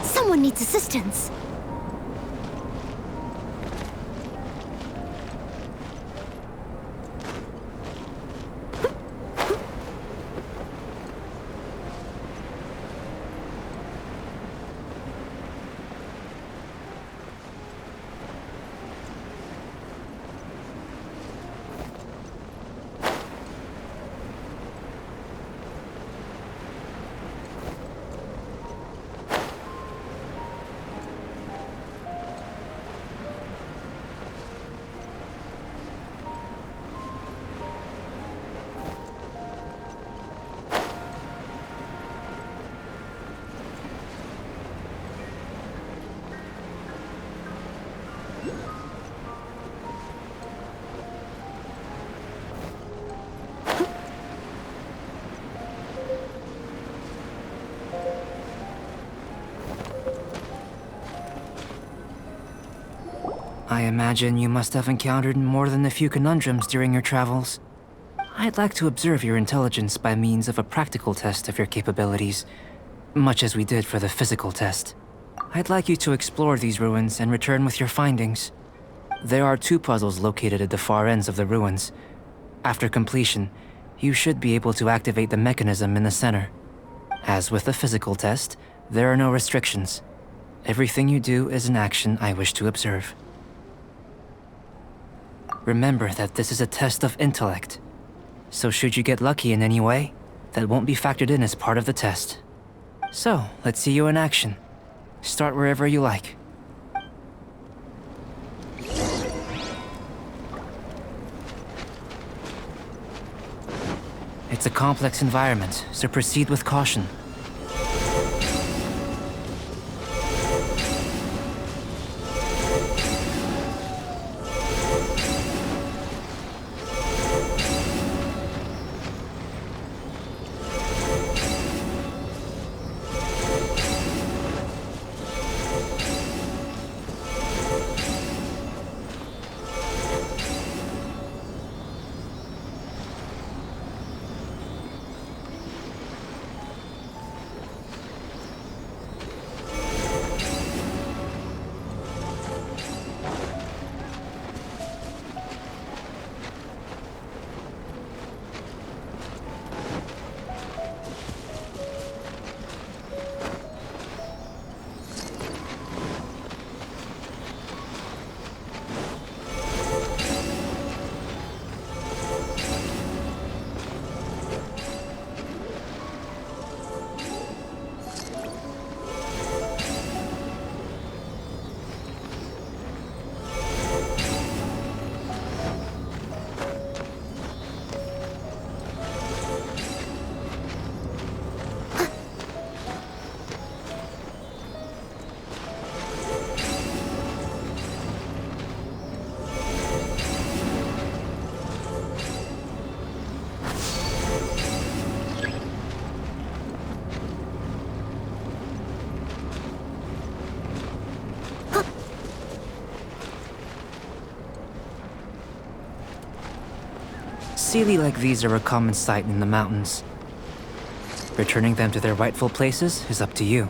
Someone needs assistance. I imagine you must have encountered more than a few conundrums during your travels. I'd like to observe your intelligence by means of a practical test of your capabilities, much as we did for the physical test. I'd like you to explore these ruins and return with your findings. There are 2 puzzles located at the far ends of the ruins. After completion, you should be able to activate the mechanism in the center. As with the physical test, there are no restrictions. Everything you do is an action I wish to observe. Remember that this is a test of intellect, so should you get lucky in any way, that won't be factored in as part of the test. So, let's see you in action. Start wherever you like. It's a complex environment, so proceed with caution. Sealy like these are a common sight in the mountains. Returning them to their rightful places is up to you.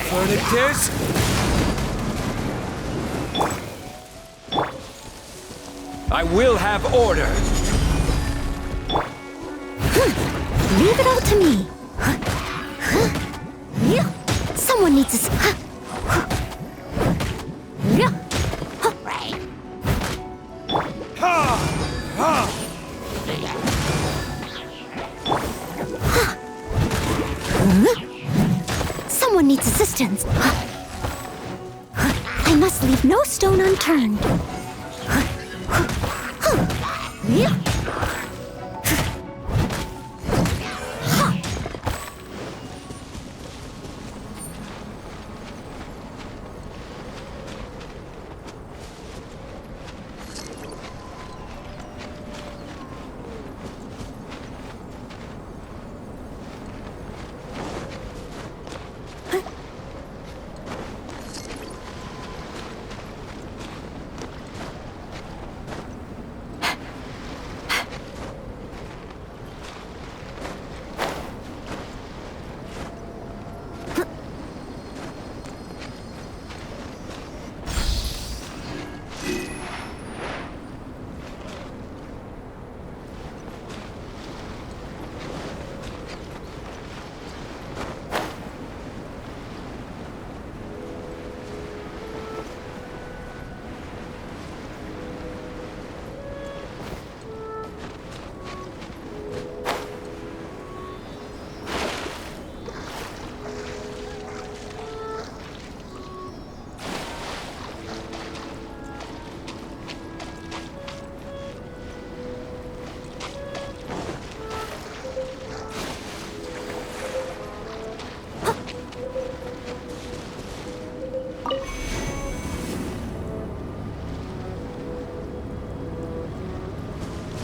Furnitus? I will have order. Leave it all to me. Someone needs to... Someone needs assistance. I must leave no stone unturned.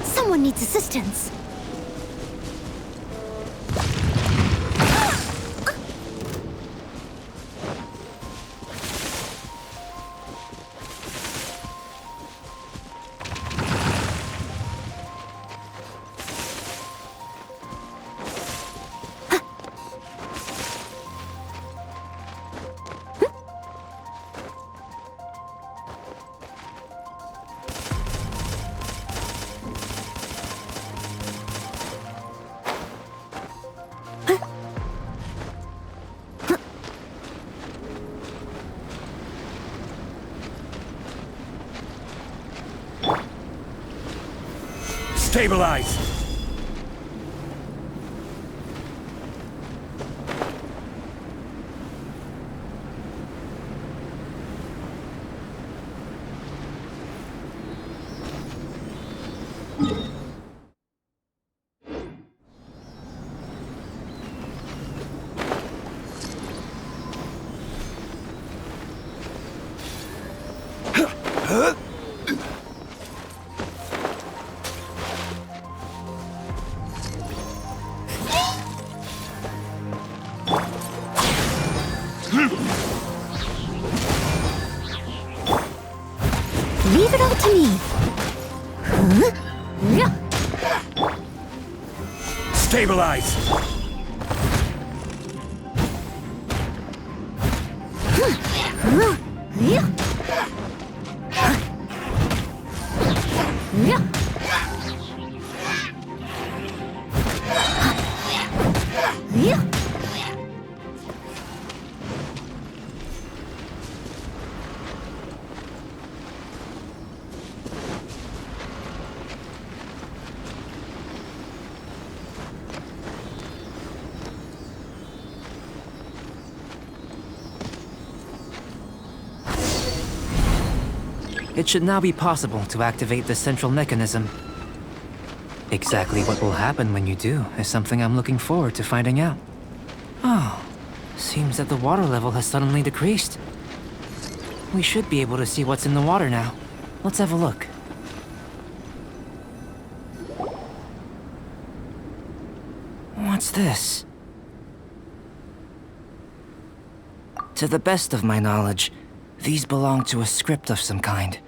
Someone needs assistance. Stabilize! Leave it all to me. Stabilize! It should now be possible to activate the central mechanism. Exactly what will happen when you do is something I'm looking forward to finding out. Oh, seems that the water level has suddenly decreased. We should be able to see what's in the water now. Let's have a look. What's this? To the best of my knowledge, these belong to a script of some kind.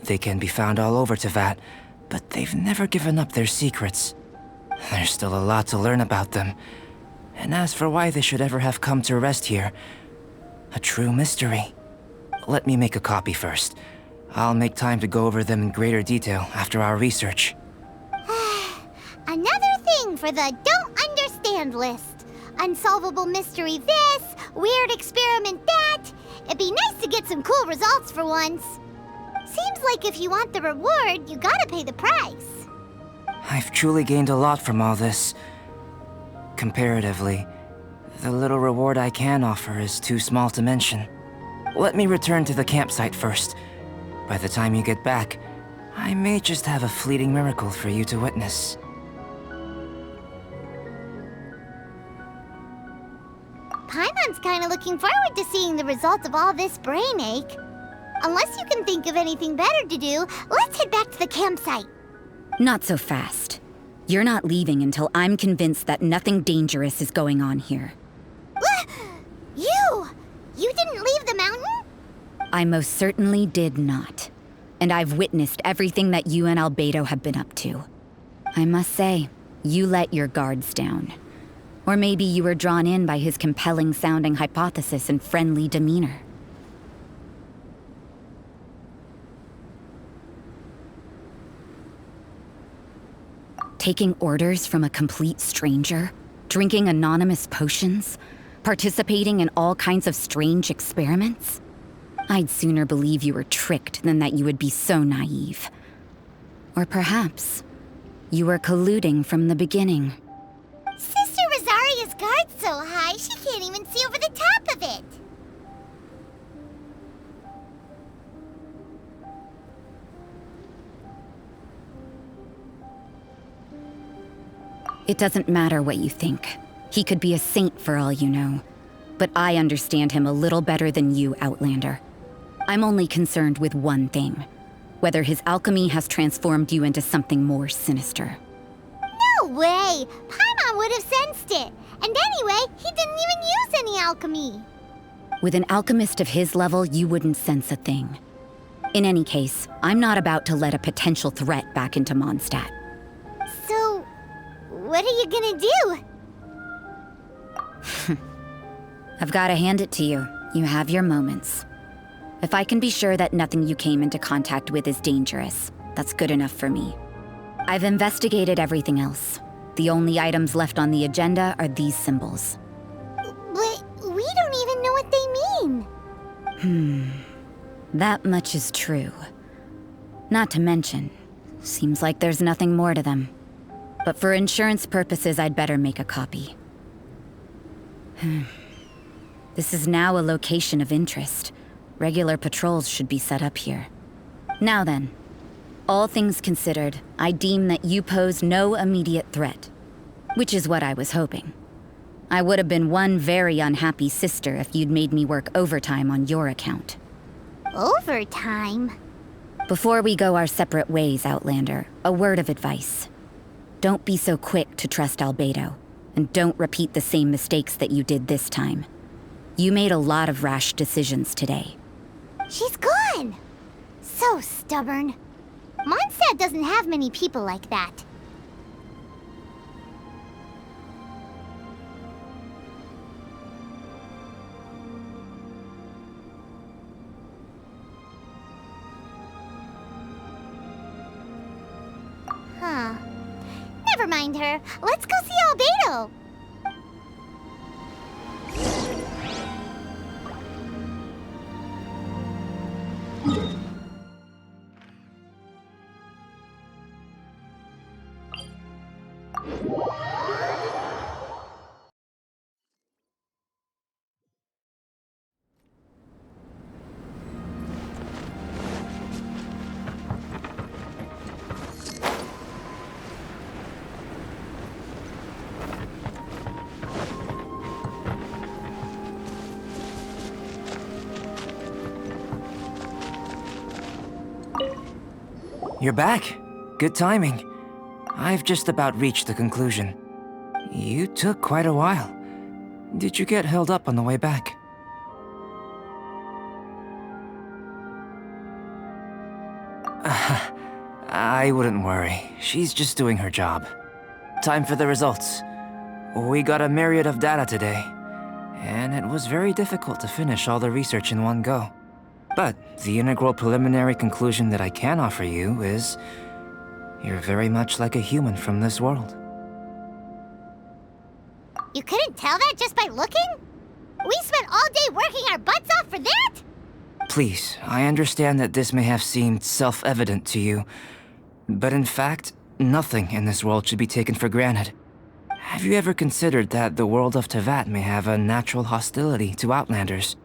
They can be found all over Teyvat, but they've never given up their secrets. There's still a lot to learn about them. And as for why they should ever have come to rest here, a true mystery. Let me make a copy first. I'll make time to go over them in greater detail after our research. Another thing for the don't shorthand list. Unsolvable mystery this, weird experiment that. It'd be nice to get some cool results for once. Seems like if you want the reward, you gotta pay the price. I've truly gained a lot from all this. Comparatively, the little reward I can offer is too small to mention. Let me return to the campsite first. By the time you get back, I may just have a fleeting miracle for you to witness. Paimon's kinda looking forward to seeing the result of all this brain ache. Unless you can think of anything better to do, let's head back to the campsite. Not so fast. You're not leaving until I'm convinced that nothing dangerous is going on here. You didn't leave the mountain? I most certainly did not. And I've witnessed everything that you and Albedo have been up to. I must say, you let your guards down. Or maybe you were drawn in by his compelling-sounding hypothesis and friendly demeanor. Taking orders from a complete stranger? Drinking anonymous potions? Participating in all kinds of strange experiments? I'd sooner believe you were tricked than that you would be so naive. Or perhaps, you were colluding from the beginning. Sister Rosaria's guard's so high, she can't even see over the top of it. It doesn't matter what you think. He could be a saint for all you know. But I understand him a little better than you, Outlander. I'm only concerned with one thing. Whether his alchemy has transformed you into something more sinister. No way! Paimon would have sensed it. And anyway, he didn't even use any alchemy. With an alchemist of his level, you wouldn't sense a thing. In any case, I'm not about to let a potential threat back into Mondstadt. So, what are you gonna do? I've gotta hand it to you. You have your moments. If I can be sure that nothing you came into contact with is dangerous, that's good enough for me. I've investigated everything else. The only items left on the agenda are these symbols. But we don't even know what they mean. That much is true. Not to mention, seems like there's nothing more to them. But for insurance purposes, I'd better make a copy. This is now a location of interest. Regular patrols should be set up here. Now then, all things considered, I deem that you pose no immediate threat. Which is what I was hoping. I would have been one very unhappy sister if you'd made me work overtime on your account. Overtime? Before we go our separate ways, Outlander, a word of advice. Don't be so quick to trust Albedo, and don't repeat the same mistakes that you did this time. You made a lot of rash decisions today. She's gone! So stubborn. Mondstadt doesn't have many people like that. Huh. Never mind her. Let's go see Albedo. You're back. Good timing. I've just about reached the conclusion. You took quite a while. Did you get held up on the way back? I wouldn't worry. She's just doing her job. Time for the results. We got a myriad of data today, and it was very difficult to finish all the research in one go. But the integral preliminary conclusion that I can offer you is you're very much like a human from this world. You couldn't tell that just by looking? We spent all day working our butts off for that? Please, I understand that this may have seemed self-evident to you, but in fact, nothing in this world should be taken for granted. Have you ever considered that the world of Teyvat may have a natural hostility to Outlanders?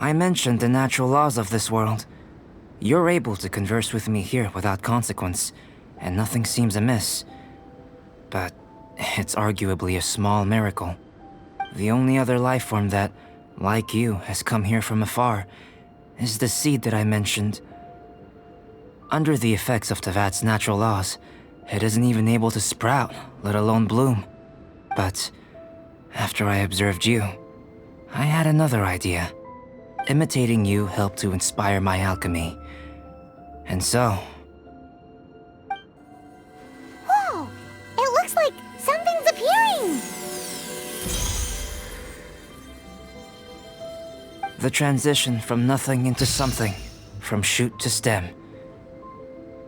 I mentioned the natural laws of this world. You're able to converse with me here without consequence, and nothing seems amiss. But it's arguably a small miracle. The only other life form that, like you, has come here from afar is the seed that I mentioned. Under the effects of Teyvat's natural laws, it isn't even able to sprout, let alone bloom. But after I observed you, I had another idea. Imitating you helped to inspire my alchemy. And so... Whoa! It looks like something's appearing! The transition from nothing into something, from shoot to stem,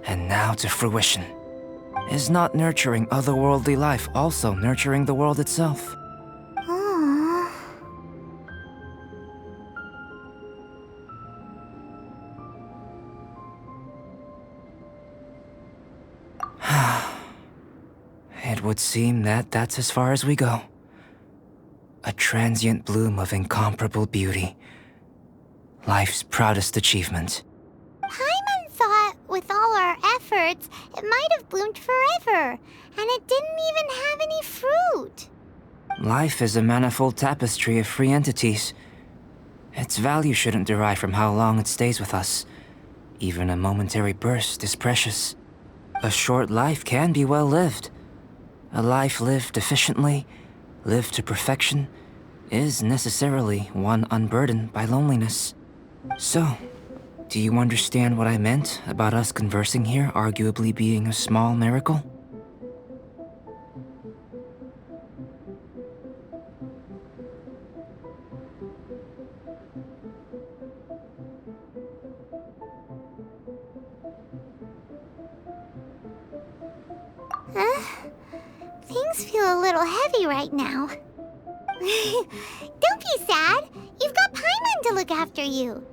and now to fruition. Is not nurturing otherworldly life also nurturing the world itself? Aww. It would seem that that's as far as we go. A transient bloom of incomparable beauty. Life's proudest achievement. Paimon thought, with all our efforts, it might have bloomed forever, and it didn't even have any fruit. Life is a manifold tapestry of free entities. Its value shouldn't derive from how long it stays with us. Even a momentary burst is precious. A short life can be well lived. A life lived efficiently, lived to perfection, is necessarily one unburdened by loneliness. So, do you understand what I meant about us conversing here arguably being a small miracle? Things feel a little heavy right now. Don't be sad. You've got Paimon to look after you.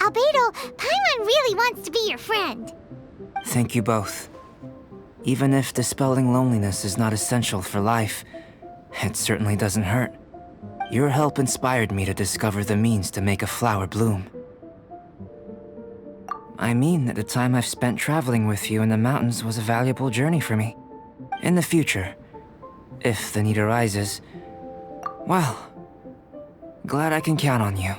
Albedo, Paimon really wants to be your friend. Thank you both. Even if dispelling loneliness is not essential for life, it certainly doesn't hurt. Your help inspired me to discover the means to make a flower bloom. I mean that the time I've spent traveling with you in the mountains was a valuable journey for me. In the future, if the need arises, well, glad I can count on you.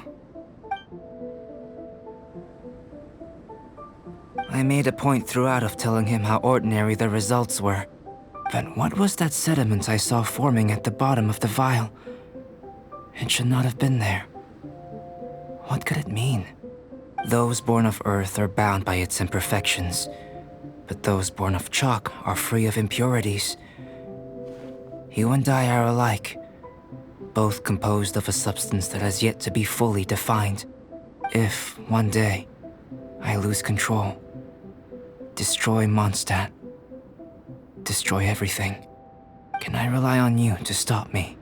I made a point throughout of telling him how ordinary the results were. But what was that sediment I saw forming at the bottom of the vial? It should not have been there. What could it mean? Those born of earth are bound by its imperfections, but those born of chalk are free of impurities. You and I are alike, both composed of a substance that has yet to be fully defined. If, one day, I lose control, destroy Mondstadt, destroy everything, can I rely on you to stop me?